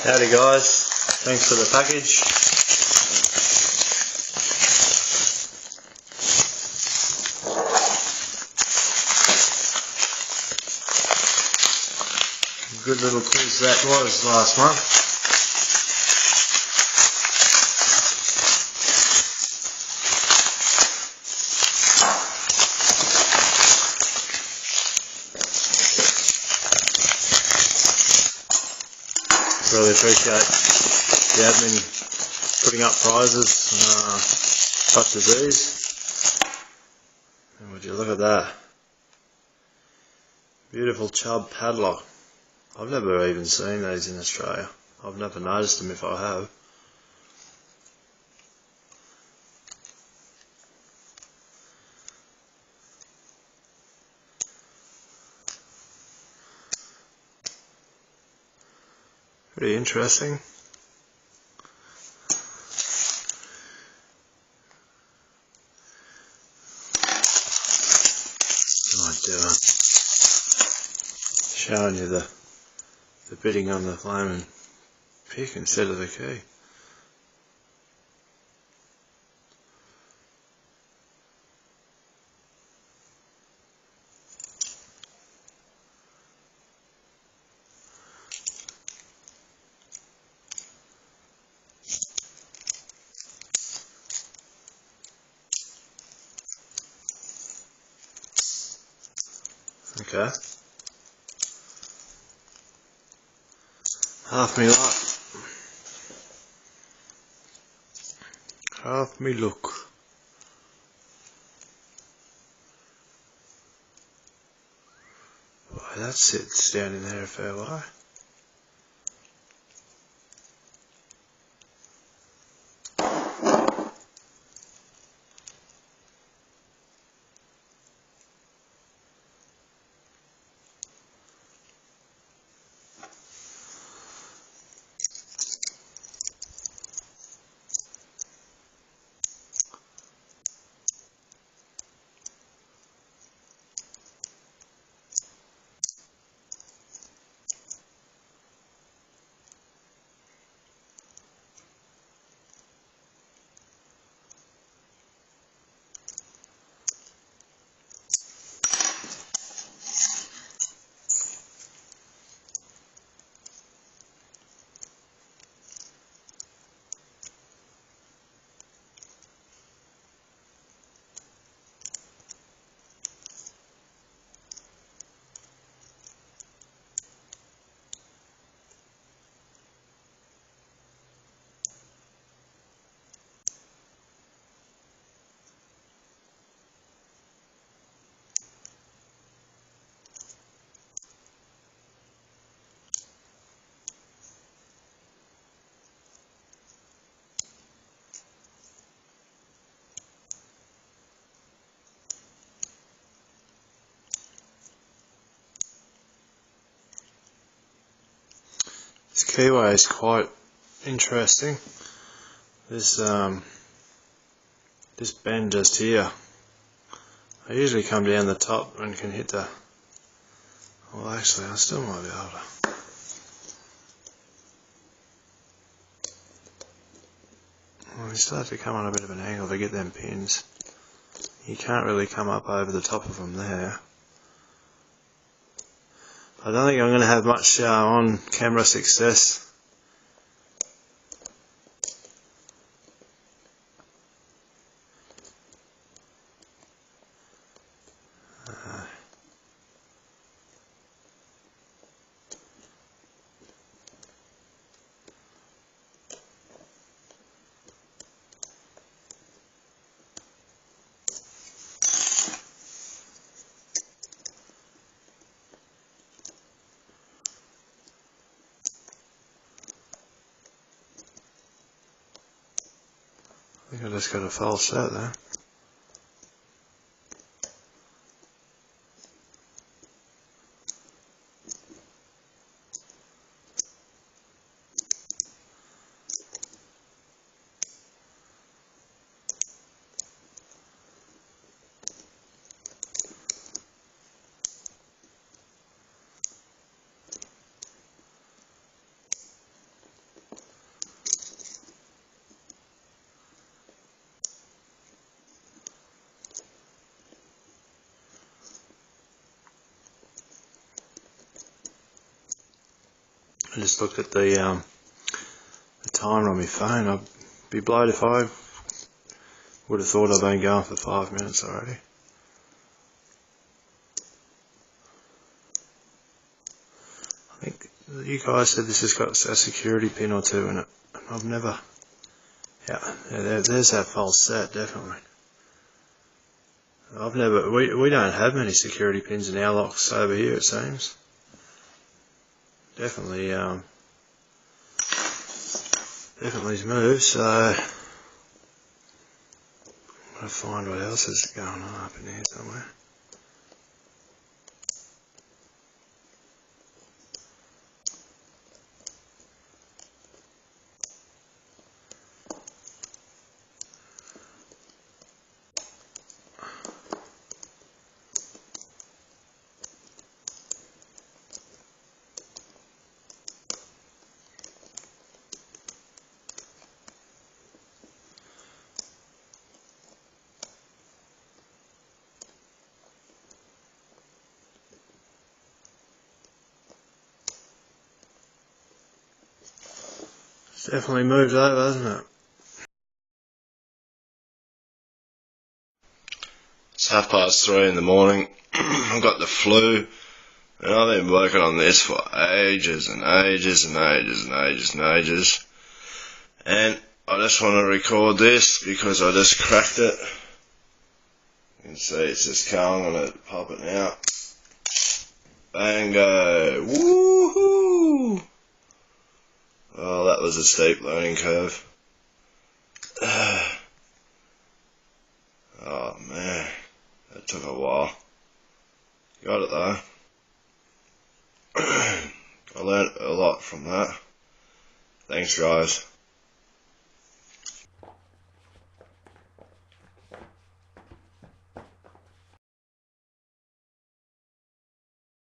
Howdy guys, thanks for the package. Good little quiz that was last month. Really appreciate the admin putting up prizes such as these. And would you look at that? Beautiful Chubb Padlock. I've never even seen these in Australia. I've never noticed them if I have. Pretty interesting. Right, showing you the bidding on the flaming pick instead of the key. Okay. Half me luck. Half me luck. Boy, that sits down in there a fair way. This keyway is quite interesting. This bend just here. I usually come down the top and can hit the. Well, actually, I still might be able to. Well, you start to come on a bit of an angle to get them pins. You can't really come up over the top of them there. I don't think I'm going to have much on camera success. I think I just got a false set there. I just looked at the timer on my phone. I'd be blowed if I would have thought I'd been going for 5 minutes already. I think you guys said this has got a security pin or two in it. I've never... Yeah, there's that false set, definitely. I've never... We don't have many security pins in our locks over here, it seems. Definitely moved, so I'm gonna find what else is going on up in here somewhere. It's definitely moved over, hasn't it? It's 3:30 in the morning. I've got the flu, and I've been working on this for ages and ages and ages and ages and ages. And I just want to record this because I just cracked it. You can see it's just coming. I'm going to pop it now. Bango! Woohoo! Oh, that was a steep learning curve. Oh man, that took a while. Got it though. I learnt a lot from that. Thanks guys.